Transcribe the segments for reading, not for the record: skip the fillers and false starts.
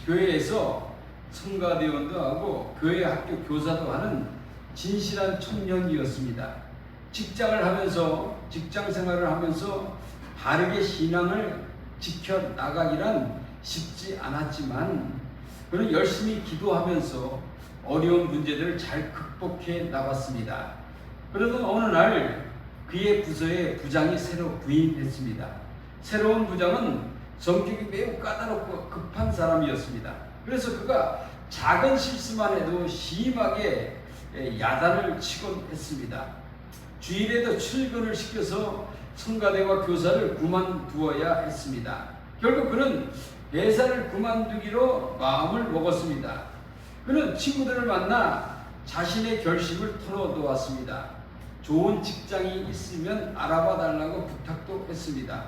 교회에서 성가대원도 하고 교회 학교 교사도 하는 진실한 청년이었습니다. 직장을 하면서 직장 생활을 하면서 바르게 신앙을 지켜 나가기란 쉽지 않았지만 그는 열심히 기도하면서 어려운 문제들을 잘 극복해 나갔습니다. 그러던 어느 날 그의 부서에 부장이 새로 부임했습니다. 새로운 부장은 성격이 매우 까다롭고 급한 사람이었습니다. 그래서 그가 작은 실수만 해도 심하게 야단을 치곤 했습니다. 주일에도 출근을 시켜서 성가대와 교사를 그만두어야 했습니다. 결국 그는 회사를 그만두기로 마음을 먹었습니다. 그는 친구들을 만나 자신의 결심을 털어놓았습니다. 좋은 직장이 있으면 알아봐 달라고 부탁도 했습니다.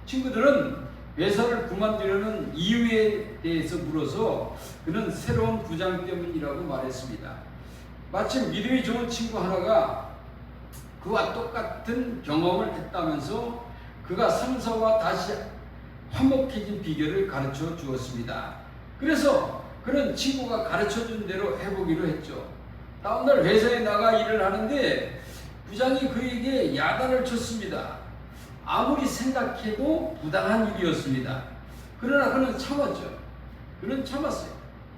친구들은 회사를 그만두려는 이유에 대해서 물어서 그는 새로운 부장 때문이라고 말했습니다. 마침 믿음이 좋은 친구 하나가 그와 똑같은 경험을 했다면서 그가 상사와 다시 화목해진 비결을 가르쳐 주었습니다. 그래서 그는 친구가 가르쳐 준 대로 해보기로 했죠. 다음날 회사에 나가 일을 하는데 부장이 그에게 야단을 쳤습니다. 아무리 생각해도 부당한 일이었습니다. 그러나 그는 참았죠. 그는 참았어요.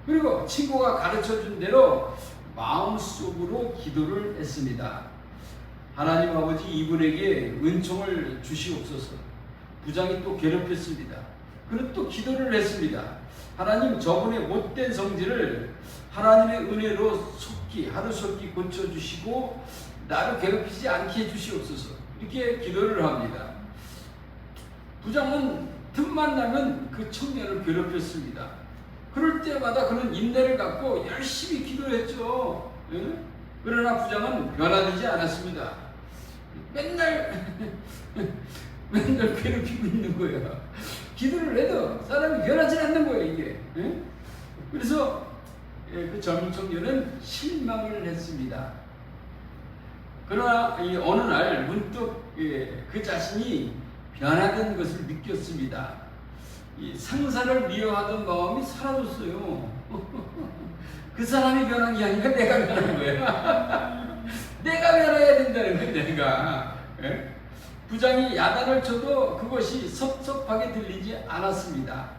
그리고 친구가 가르쳐 준 대로 마음속으로 기도를 했습니다. 하나님 아버지, 이분에게 은총을 주시옵소서. 부장이 또 괴롭혔습니다. 그는 또 기도를 했습니다. 하나님, 저분의 못된 성질을 하나님의 은혜로 하루속히 고쳐주시고 나를 괴롭히지 않게 해주시옵소서. 이렇게 기도를 합니다. 부장은 틈만 나면 그 청년을 괴롭혔습니다. 그럴 때마다 그는 인내를 갖고 열심히 기도했죠. 그러나 부장은 변화되지 않았습니다. 맨날 괴롭히고 있는 거야. 기도를 해도 사람이 변하지 않는 거예요, 이게. 그래서 그 젊은 청년은 실망을 했습니다. 그러나 어느 날 문득 그 자신이 변화된 것을 느꼈습니다. 상사를 미워하던 마음이 사라졌어요. 그 사람이 변한 게 아니라 내가 변한 거야. 내가 변해야 된다는 거야, 내가. 부장이 야단을 쳐도 그것이 섭섭하게 들리지 않았습니다.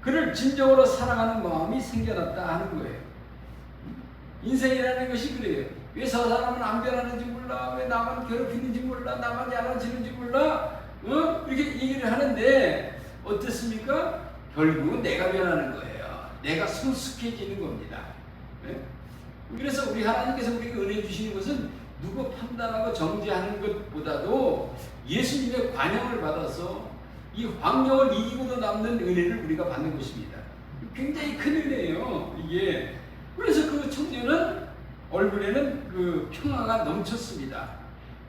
그를 진정으로 사랑하는 마음이 생겨났다 하는 거예요. 인생이라는 것이 그래요. 왜 저 사람은 안 변하는지 몰라, 왜 나만 괴롭히는지 몰라, 나만 야단치는지 몰라, 이렇게 얘기를 하는데 어떻습니까? 결국은 내가 변하는 거예요. 내가 성숙해지는 겁니다. 그래서 우리 하나님께서 우리에게 은혜 주시는 것은 누구 판단하고 정죄하는 것보다도 예수님의 관용을 받아서 이 환경을 이기고도 남는 은혜를 우리가 받는 것입니다. 굉장히 큰 은혜예요, 이게. 그래서 그 청년은 얼굴에는 그 평화가 넘쳤습니다.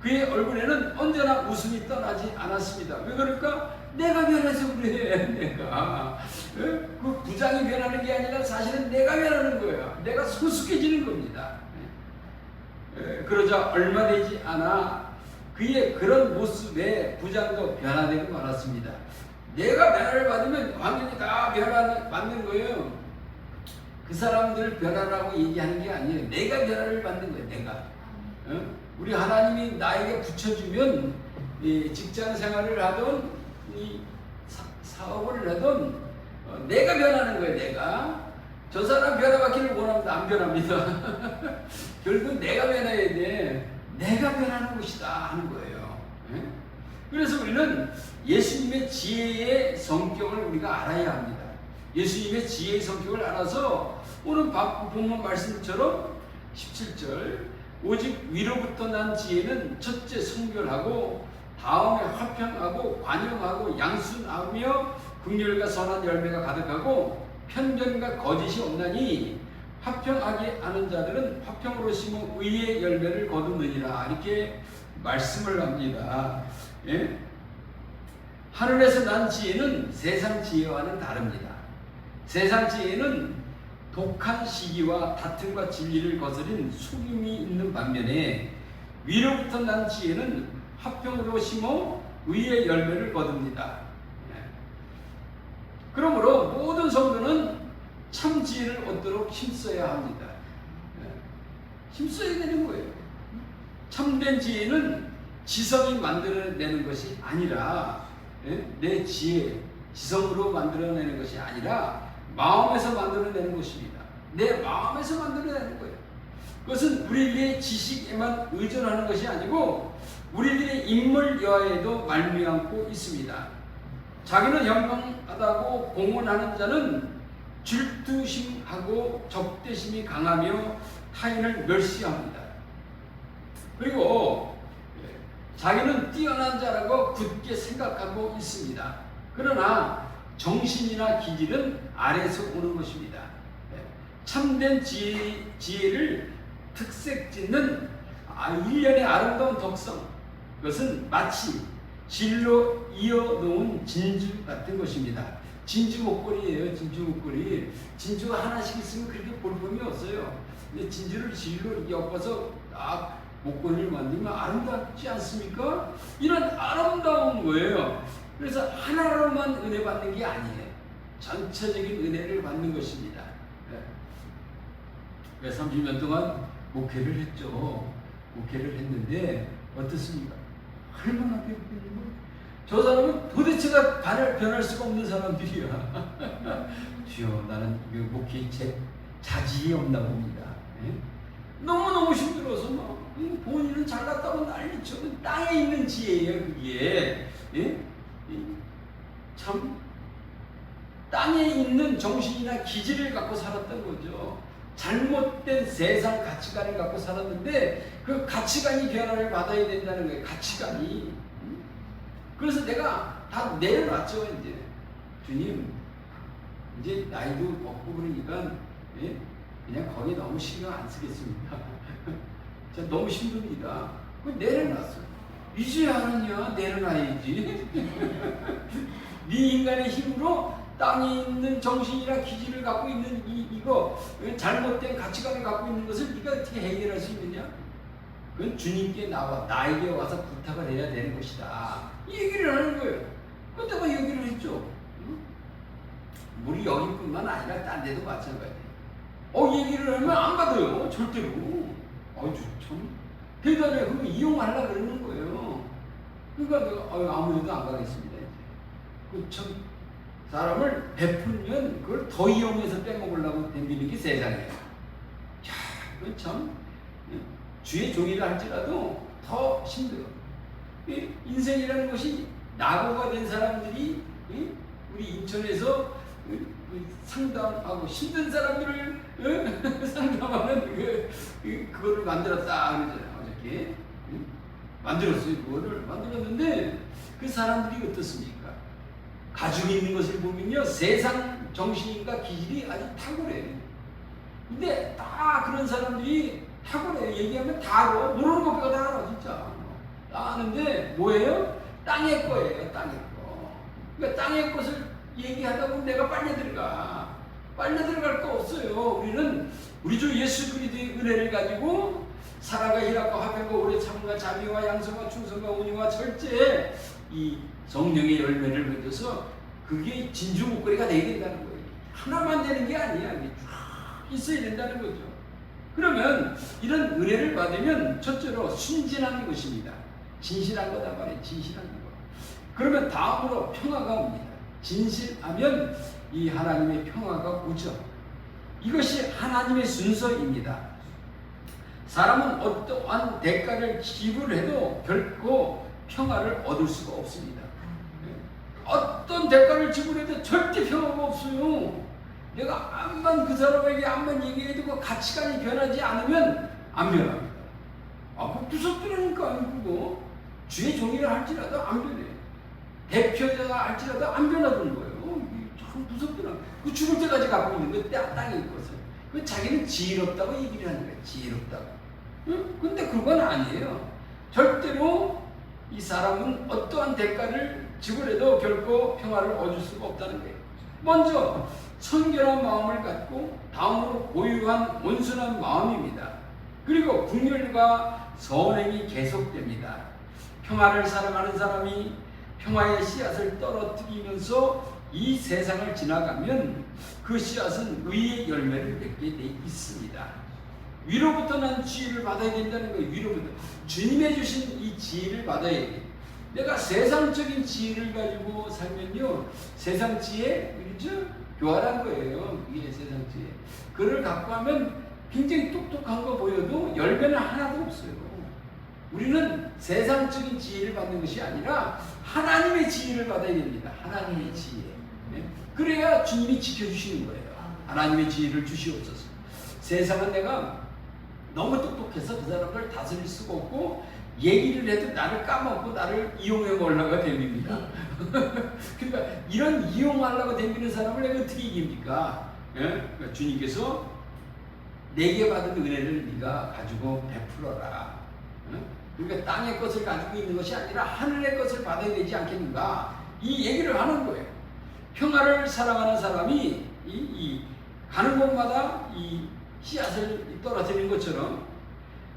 그의 얼굴에는 언제나 웃음이 떠나지 않았습니다. 왜 그럴까? 내가 변해서 그래. 내가 그 부장이 변하는 게 아니라 사실은 내가 변하는 거야. 내가 성숙해지는 겁니다. 그러자 얼마 되지 않아 그의 그런 모습에 부장도 변화되고 말았습니다. 내가 변화를 받으면 완전히 다 변화받는 거예요. 그 사람들 변화라고 얘기하는 게 아니에요. 내가 변화를 받는 거예요. 내가. 우리 하나님이 나에게 붙여주면 직장 생활을 하든 사업을 하든 내가 변하는 거예요. 내가. 저 사람 변화받기를 원합니다. 안 변합니다. 결국 내가 변해야 돼. 내가 변하는 것이다 하는 거예요. 그래서 우리는 예수님의 지혜의 성격을 우리가 알아야 합니다. 예수님의 지혜의 성격을 알아서 오늘 본문 말씀처럼 17절 오직 위로부터 난 지혜는 첫째 성결하고 다음에 화평하고 관용하고 양순하며 긍휼과 선한 열매가 가득하고 편견과 거짓이 없나니 화평하게 하는 자들은 화평으로 심어 의의 열매를 거두느니라. 이렇게 말씀을 합니다. 예? 하늘에서 난 지혜는 세상 지혜와는 다릅니다. 세상 지혜는 독한 시기와 다툼과 진리를 거스린 속임이 있는 반면에 위로부터 난 지혜는 화평으로 심어 의의 열매를 거둡니다. 그러므로 모든 성도는 참 지혜를 얻도록 힘써야 합니다. 힘써야 되는 거예요. 참된 지혜는 지성이 만들어내는 것이 아니라 내 지혜, 지성으로 만들어내는 것이 아니라 마음에서 만들어내는 것입니다. 내 마음에서 만들어내는 거예요. 그것은 우리들의 지식에만 의존하는 것이 아니고 우리들의 인물 여하에도 말미암고 있습니다. 자기는 영광하다고 공언하는 자는 질투심하고 적대심이 강하며 타인을 멸시합니다. 그리고 자기는 뛰어난 자라고 굳게 생각하고 있습니다. 그러나 정신이나 기질은 아래에서 오는 것입니다. 참된 지혜를 특색짓는 일련의 아름다운 덕성, 그것은 마치 질로 이어놓은 진주 같은 것입니다. 진주 목걸이에요. 진주 목걸이. 진주가 하나씩 있으면 그렇게 볼품이 없어요. 근데 진주를 질로 엮어서 딱 목걸이를 만들면 아름답지 않습니까? 이런 아름다운 거예요. 그래서 하나로만 은혜 받는 게 아니에요. 전체적인 은혜를 받는 것입니다. 30년 동안 목회를 했죠. 목회를 했는데 어떻습니까? 얼마나 괴롭히는 거예요. 저 사람은 도대체가 변할 수가 없는 사람들이야. 주여, 나는 목회 자질이 없나 봅니다. 너무너무 힘들어서 막 본인은 잘났다고 난리쳐. 땅에 있는 지혜예요, 그게. 참 땅에 있는 정신이나 기질을 갖고 살았던 거죠. 잘못된 세상 가치관을 갖고 살았는데 그 가치관이 변화를 받아야 된다는 거예요. 가치관이. 그래서 내가 다 내려놨죠. 이제 주님, 이제 나이도 먹고 그러니까 그냥 거기 너무 신경 안 쓰겠습니다. 저 너무 힘듭니다. 그 내려놨어요. 이제 하느냐? 내려놔야지. 네 인간의 힘으로 땅에 있는 정신이나 기질을 갖고 있는 이거 잘못된 가치관을 갖고 있는 것을 네가 어떻게 해결할 수 있느냐? 그건 주님께 나에게 와서 부탁을 해야 되는 것이다. 이 얘기를 하는 거예요. 그때 그 얘기를 했죠. 우리 여기뿐만 아니라 딴 데도 마찬가지예요. 얘기를 하면 안 받아요. 절대로. 참 대단해. 그거 이용하려고 그러는 거예요. 그러니까 아무래도 안 가겠습니다. 참 사람을 베풀면 그걸 더 이용해서 빼먹으려고 덤비는 게 세상이에요. 그건 참 주의 종이라 할지라도 더 힘들어. 인생이라는 것이 낙오가 된 사람들이 우리 인천에서 상담하고 힘든 사람들을 상담하는 그거를 만들었다 그러잖아요. 어저께 만들었어요. 그거를 만들었는데 그 사람들이 어떻습니까? 가지고 있는 것을 보면요, 세상 정신과 기질이 아주 탁월해요. 근데 다 그런 사람들이 탁월해요. 얘기하면 다 알아. 모르는 것보다 다 알아, 진짜. 다 아는데 뭐예요? 땅의 거예요, 땅의 거. 그러니까 땅의 것을 얘기하다 보면 내가 빨려 들어갈 거 없어요. 우리 주 예수 그리스도의 은혜를 가지고 사랑과 희락과 화평과 오래 참과 자비와 양성과 충성과 온유와 절제, 이 성령의 열매를 거둬서 그게 진주 목걸이가 되어야 된다는 거예요. 하나만 되는 게 아니야. 이게 쫙 있어야 된다는 거죠. 그러면 이런 은혜를 받으면 첫째로 순진한 것입니다. 진실한 거다 말이에요. 진실한 거. 그러면 다음으로 평화가 옵니다. 진실하면 이 하나님의 평화가 오죠. 이것이 하나님의 순서입니다. 사람은 어떠한 대가를 지불해도 결코 평화를 얻을 수가 없습니다. 어떤 대가를 지불해도 절대 평화가 없어요. 내가 암만 그 사람에게 암만 얘기해도 그 가치관이 변하지 않으면 안 변합니다. 그거 무섭더라니까. 그거 주의 종이라 할지라도 안 변해. 대표자가 할지라도 안 변하는 거예요. 참 무섭더라. 그 죽을 때까지 갖고 있는 거 땅에 있거든. 그 자기는 지혜롭다고 얘기를 하는 거예요. 지혜롭다고. 근데 그건 아니에요. 절대로 이 사람은 어떠한 대가를 지불해도 결코 평화를 얻을 수가 없다는 거예요. 먼저 청결한 마음을 갖고 다음으로 고유한 온순한 마음입니다. 그리고 긍휼과 선행이 계속됩니다. 평화를 사랑하는 사람이 평화의 씨앗을 떨어뜨리면서 이 세상을 지나가면 그 씨앗은 의의 열매를 맺게 돼 있습니다. 위로부터 난 지혜를 받아야 된다는 거예요. 위로부터 주님의 주신 이 지혜를 받아야 돼. 내가 세상적인 지혜를 가지고 살면요, 세상 지혜, 그렇죠? 교활한 거예요. 이게 세상 지혜. 그걸 갖고 하면 굉장히 똑똑한 거 보여도 열매는 하나도 없어요. 우리는 세상적인 지혜를 받는 것이 아니라 하나님의 지혜를 받아야 됩니다. 하나님의 지혜. 네? 그래야 주님이 지켜주시는 거예요. 하나님의 지혜를 주시옵소서. 세상은 내가 너무 똑똑해서 그 사람을 다스릴 수가 없고, 얘기를 해도 나를 까먹고 나를 이용해 보려고 댕깁니다. 그러니까 이런 이용하려고 댕기는 사람을 내가 어떻게 이깁니까? 예? 그러니까 주님께서 내게 받은 은혜를 네가 가지고 베풀어라. 예? 그러니까 땅의 것을 가지고 있는 것이 아니라 하늘의 것을 받아야 되지 않겠는가? 이 얘기를 하는 거예요. 평화를 사랑하는 사람이 가는 곳마다 이 씨앗을 떨어뜨리는 것처럼,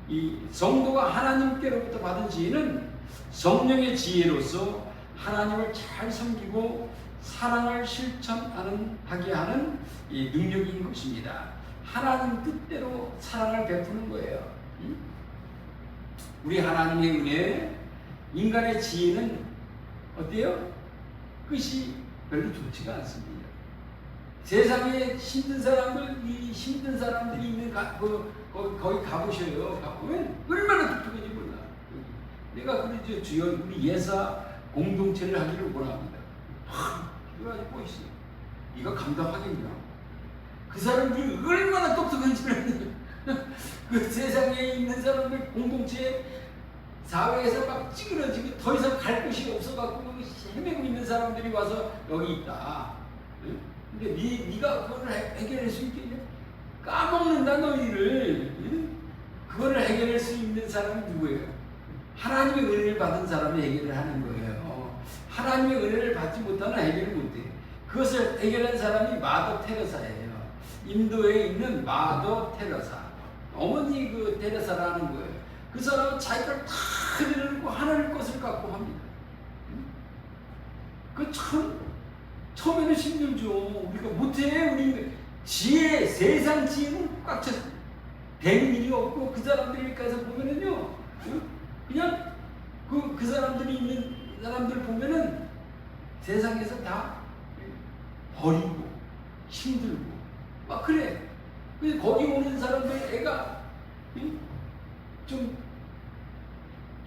이 성도가 하나님께로부터 받은 지혜는 성령의 지혜로서 하나님을 잘 섬기고 사랑을 실천하게 하는 이 능력인 것입니다. 하나님 뜻대로 사랑을 베푸는 거예요. 우리 하나님의 은혜, 인간의 지혜는 어때요? 끝이 별로 좋지가 않습니다. 세상에 힘든 사람들이 있는 거기 가보셔요. 가보면 얼마나 똑똑한지 몰라. 내가 그러죠. 주여, 우리 예사 공동체를 하기를 원합니다. 기도하지 보이시. 네가 감당하겠냐? 그 사람들이 얼마나 똑똑한지를 그 세상에 있는 사람들 공동체 사회에서 막 찌그러지고 더 이상 갈 곳이 없어갖고 헤매고 있는 사람들이 와서 여기 있다. 근데 네가 그거를 해결할 수 있겠냐? 까먹는다 너희를. 그거를 해결할 수 있는 사람이 누구예요? 하나님의 은혜를 받은 사람이 해결을 하는 거예요. 하나님의 은혜를 받지 못하는 해결을 못해. 그것을 해결한 사람이 마더 테레사예요. 인도에 있는 마더 테레사. 어머니 그 테레사라는 거예요. 그 사람은 자기를 다 내려놓고 하나님 것을 갖고 합니다. 그 참 처음에는 힘들죠. 우리가 못해. 우리 지혜, 세상 지혜는 꽉 찼어. 되는 일이 없고, 그 사람들이 가서 보면은요, 그냥 그 사람들이 있는 사람들 보면은 세상에서 다 버리고 힘들고 막 그래. 근데 거기 오는 사람들 애가 좀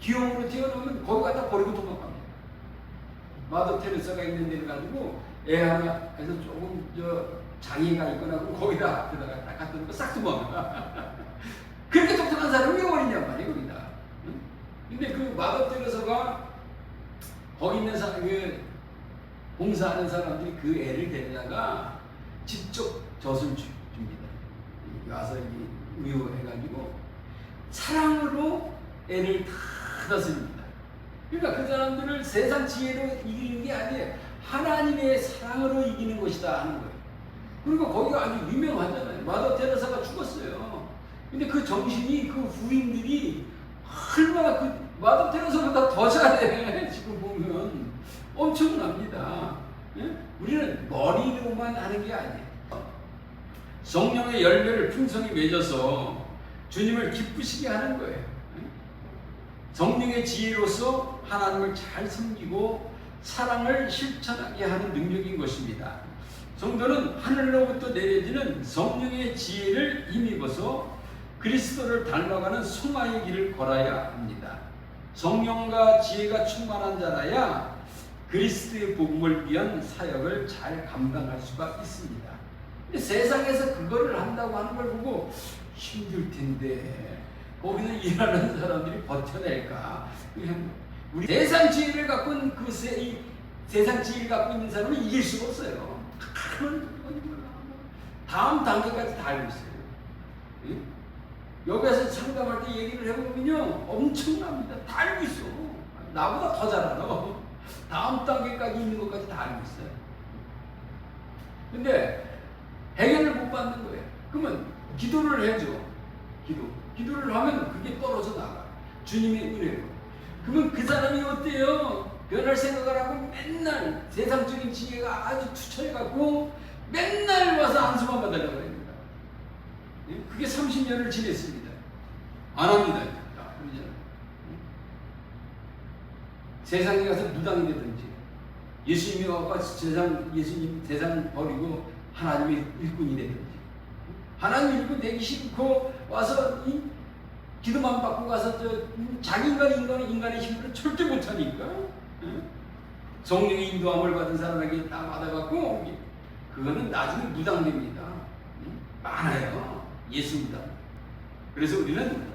귀여움으로 태어나면 거기 갖다 버리고 도망갑니다. 마더 테레사가 있는 데를 가지고 애 하나 해서 조금 장애가 있거나 거기다 딱 갖다 놓고 싹 도망가. 그렇게 똑똑한 사람이 왜 어리냔 말이에요, 거기다. 근데 그 마더 테레사가 거기 있는 사람, 그 봉사하는 사람들이 그 애를 데려다가 직접 젖을 줍니다. 와서 우유해가지고 사랑으로 애를 다 다스립니다. 그러니까 그 사람들을 세상 지혜로 이기는 게 아니에요. 하나님의 사랑으로 이기는 것이다 하는 거예요. 그리고 거기가 아주 유명하잖아요. 마더 테레사가 죽었어요. 근데 그 정신이, 그 후임들이 얼마나 그 마더 테레사보다 더 잘해. 지금 보면 엄청납니다. 예? 우리는 머리로만 하는 게 아니에요. 성령의 열매를 풍성히 맺어서 주님을 기쁘시게 하는 거예요. 성령의 지혜로서 하나님을 잘 섬기고 사랑을 실천하게 하는 능력인 것입니다. 성도는 하늘로부터 내려지는 성령의 지혜를 힘입어서 그리스도를 닮아가는 성화의 길을 걸어야 합니다. 성령과 지혜가 충만한 자라야 그리스도의 복음을 위한 사역을 잘 감당할 수가 있습니다. 근데 세상에서 그거를 한다고 하는 걸 보고 힘들 텐데 거기서 일하는 사람들이 버텨낼까? 우리 세상 지혜를 갖고 있는 세상 지혜를 갖고 있는 사람은 이길 수가 없어요. 다음 단계까지 다 알고 있어요. 여기서 상담할 때 얘기를 해보면요, 엄청납니다. 다 알고 있어. 나보다 더 잘 알아. 다음 단계까지 있는 것까지 다 알고 있어요. 근데 해결을 못 받는 거예요. 그러면 기도를 해줘. 기도를 하면 그게 떨어져 나가. 주님의 은혜로. 그러면 그 사람이 어때요? 변할 생각을 하고 맨날 세상적인 지혜가 아주 투철해갖고 맨날 와서 안수만 받으려고 합니다. 그게 30년을 지냈습니다. 안 합니다. 세상에 가서 무당이 되든지 예수님이 와서 예수님 세상 버리고 하나님의 일꾼이 되든지 하나님 일꾼 되기 싫고 와서 기도만 받고 가서 자기 인간의 힘으로 절대 못하니까 성령의 인도함을 받은 사람에게 딱 받아갖고 그거는 나중에 무당됩니다. 많아요. 예수 무당. 그래서 우리는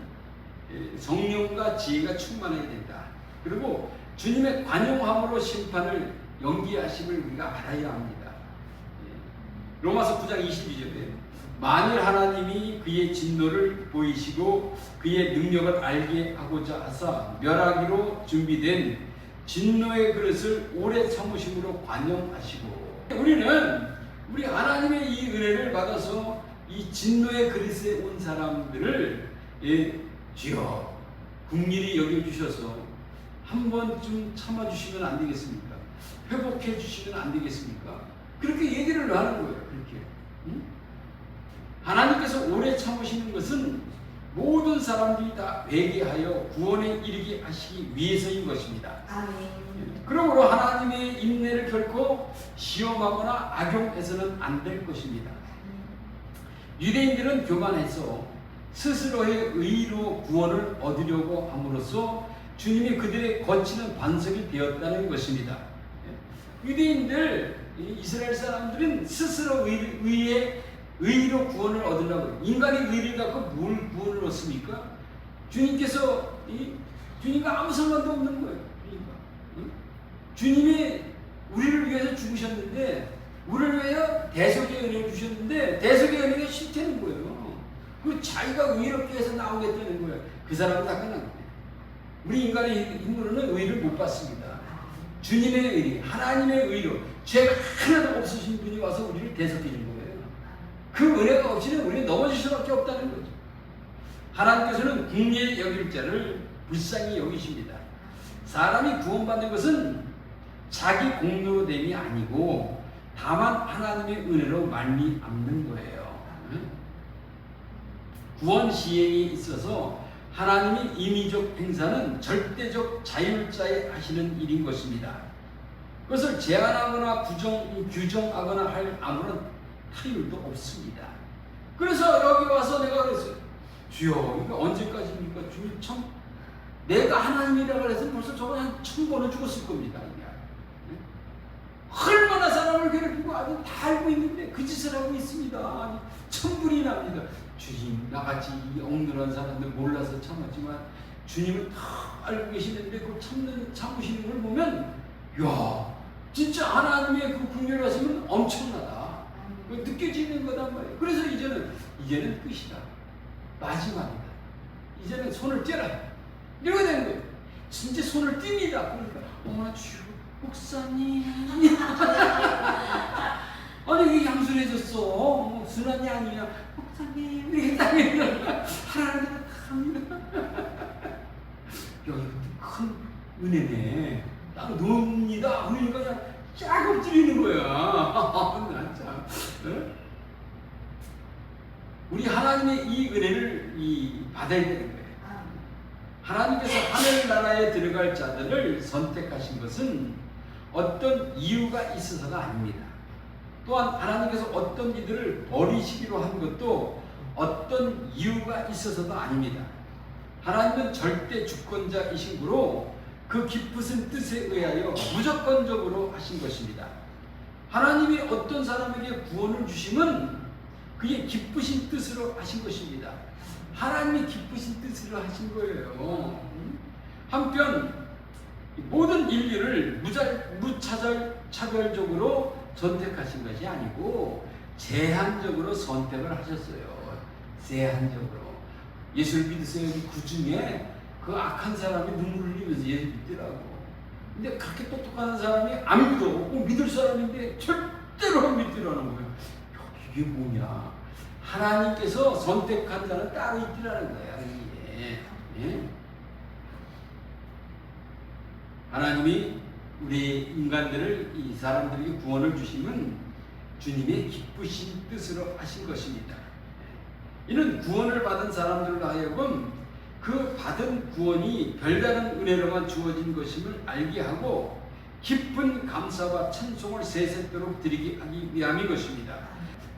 성령과 지혜가 충만해야 된다. 그리고 주님의 관용함으로 심판을 연기하심을 우리가 알아야 합니다. 로마서 9장 22절에 만일 하나님이 그의 진노를 보이시고 그의 능력을 알게 하고자 하사 멸하기로 준비된 진노의 그릇을 오래 참으심으로 관용하시고 우리 하나님의 이 은혜를 받아서 이 진노의 그릇에 온 사람들을 주여 긍휼히 여겨주셔서 한 번쯤 참아주시면 안 되겠습니까? 회복해 주시면 안 되겠습니까? 그렇게 얘기를 하는 거예요. 그렇게. 하나님께서 오래 참으시는 것은 모든 사람들이 다 회개하여 구원에 이르게 하시기 위해서인 것입니다. 아멘. 그러므로 하나님의 인내를 결코 시험하거나 악용해서는 안 될 것입니다. 유대인들은 교만해서 스스로의 의로 구원을 얻으려고 함으로써 주님이 그들의 거치는 반석이 되었다는 것입니다. 유대인들, 이스라엘 사람들은 스스로 의로 구원을 얻으려고 인간의 의를 갖고 뭘 구원을 얻습니까? 주님과 아무 상관도 없는 거예요. 주님이 우리를 위해서 죽으셨는데 우리를 위해서 대속의 은혜를 주셨는데 대속의 은혜가 싫다는 거예요. 그 자기가 의롭게 해서 나오겠다는 거예요. 그 사람은 다 끝난 거예요. 우리 인간의 힘으로는 의를 못 받습니다. 주님의 의, 하나님의 의로 죄가 하나도 없으신 분이 와서 우리를 대속해 준 거예요. 그 은혜가 없이는 우리는 넘어질 수밖에 없다는 거죠. 하나님께서는 긍휼히 여길 자를 불쌍히 여기십니다. 사람이 구원받는 것은 자기 공로됨이 아니고 다만 하나님의 은혜로 말미암는 거예요. 구원 시행에 있어서 하나님의 임의적 행사는 절대적 자율자에 하시는 일인 것입니다. 그것을 제한하거나 규정하거나 할 아무런 타율도 없습니다. 그래서 여기 와서 내가 그랬어요. 주여, 이거 언제까지입니까? 주님 참, 내가 하나님이라고 해서 벌써 저거 한 1000번은 죽었을 겁니다. 이게. 얼마나 사람을 괴롭히고 아주 다 알고 있는데 그 짓을 하고 있습니다. 천불이 납니다. 주님, 나같이 억눌한 사람들 몰라서 참았지만 주님은 다 알고 계시는데 그 참으시는 걸 보면 야, 진짜 하나님의 그 긍휼하심은 엄청나다. 느껴지는 거단 말이에요. 그래서 이제는 끝이다. 마지막이다. 이제는 손을 떼라. 이러게 되는 거예요. 진짜 손을 띱니다. 그러니까 어머나 주 목사님 아니 이게 양순해졌어. 순한 양이야. 목사님 이렇게 당해요. 하나님은 합니다. 야, 이것도 큰 은혜네. 딱 놉니다. 그러니까 그냥 쫙 엎드리는 거야. 나 참. 우리 하나님의 이 은혜를 받아야 되는 거예요. 하나님께서 하늘나라에 들어갈 자들을 선택하신 것은 어떤 이유가 있어서가 아닙니다. 또한 하나님께서 어떤 이들을 버리시기로 한 것도 어떤 이유가 있어서도 아닙니다. 하나님은 절대 주권자이시므로 그 깊으신 뜻에 의하여 무조건적으로 하신 것입니다. 하나님이 어떤 사람에게 구원을 주심은 그의 기쁘신 뜻으로 하신 것입니다. 하나님이 기쁘신 뜻으로 하신 거예요. 한편 모든 인류를 무차별적으로 선택하신 것이 아니고 제한적으로 선택을 하셨어요. 제한적으로. 예수를 믿으세요. 그 중에 그 악한 사람이 눈물을 흘리면서 예수 믿더라고. 근데 그렇게 똑똑한 사람이 안 믿어. 꼭 믿을 사람인데 절대로 안 믿더라는 거예요. 이게 뭐냐. 하나님께서 선택한 자는 따로 있더라는 거야. 이게. 예? 하나님이 우리 인간들을 이 사람들에게 구원을 주심은 주님의 기쁘신 뜻으로 하신 것입니다. 이는 구원을 받은 사람들로 하여금 그 받은 구원이 별다른 은혜로만 주어진 것임을 알게 하고 깊은 감사와 찬송을 세세토록 드리게 하기 위함인 것입니다.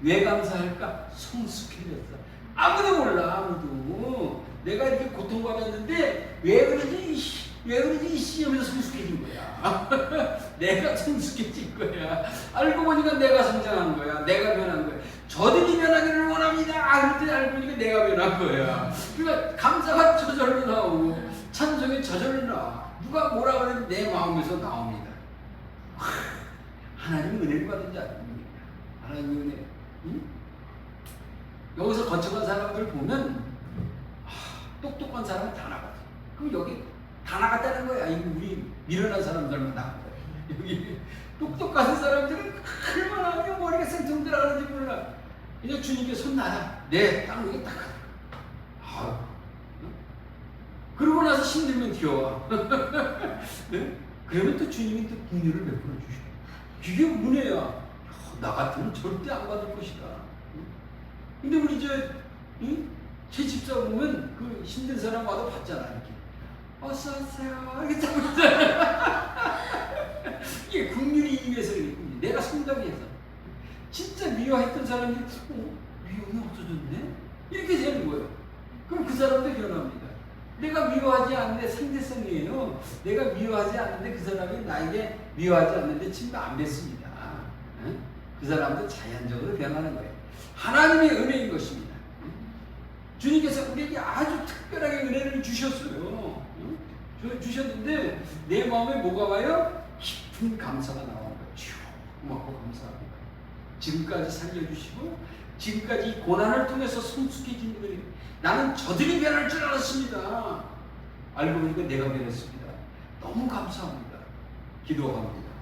왜 감사할까? 성숙해졌어. 아무도 몰라. 아무도. 내가 이렇게 고통받았는데 왜 그러지? 왜 그러지? 이씨 하면서 성숙해진 거야. 내가 성숙해진 거야. 알고 보니까 내가 성장한 거야. 내가 변한 거야. 저들이 변하기를 원합니다. 그랬더니 알고 보니까 내가 변한 거야. 그러니까 감사가 저절로 나오고 찬송이 저절로 나와. 누가 뭐라 그래도 내 마음에서 나옵니다. 하나님 은혜를 받은 자 아닙니까? 하나님 은혜. 응? 여기서 거쳐간 사람들 보면 똑똑한 사람은 다 나가죠. 그럼 여기 다 나갔다는 거야. 우리 미련한 사람들만 나간 거야. 여기 똑똑한 사람들은 얼마나 하면 머리가 생통 들어가는지 몰라. 그냥 주님께 손 놔라. 네, 딱 여기 딱 하라. 그러고 나서 힘들면 튀어와. 네? 그러면 또 주님이 또 긍휼을 베풀어 주셔. 이게 은혜야. 나 같으면 절대 안 받을 것이다. 근데 우리 제 집사 보면 그 힘든 사람 와도 받잖아. 이렇게. 어서 오세요. 이렇게 자꾸 있잖아. 이게 긍휼이 임해서 그래. 내가 성장해서. 진짜 미워했던 사람이 미움이 없어졌네? 이렇게 되는 거예요. 그럼 그 사람도 변합니다. 내가 미워하지 않는데 상대성이에요. 내가 미워하지 않는데 그 사람이 나에게 미워하지 않는데 침도 안 뱉습니다. 그 사람도 자연적으로 변하는 거예요. 하나님의 은혜인 것입니다. 주님께서 우리에게 아주 특별하게 은혜를 주셨어요. 주셨는데 내 마음에 뭐가 와요? 깊은 감사가 나오는 거예요. 고맙고 감사합니다. 지금까지 살려주시고 지금까지 고난을 통해서 성숙해진 은혜. 나는 저들이 변할 줄 알았습니다. 알고 보니까 내가 변했습니다. 너무 감사합니다. 기도합니다.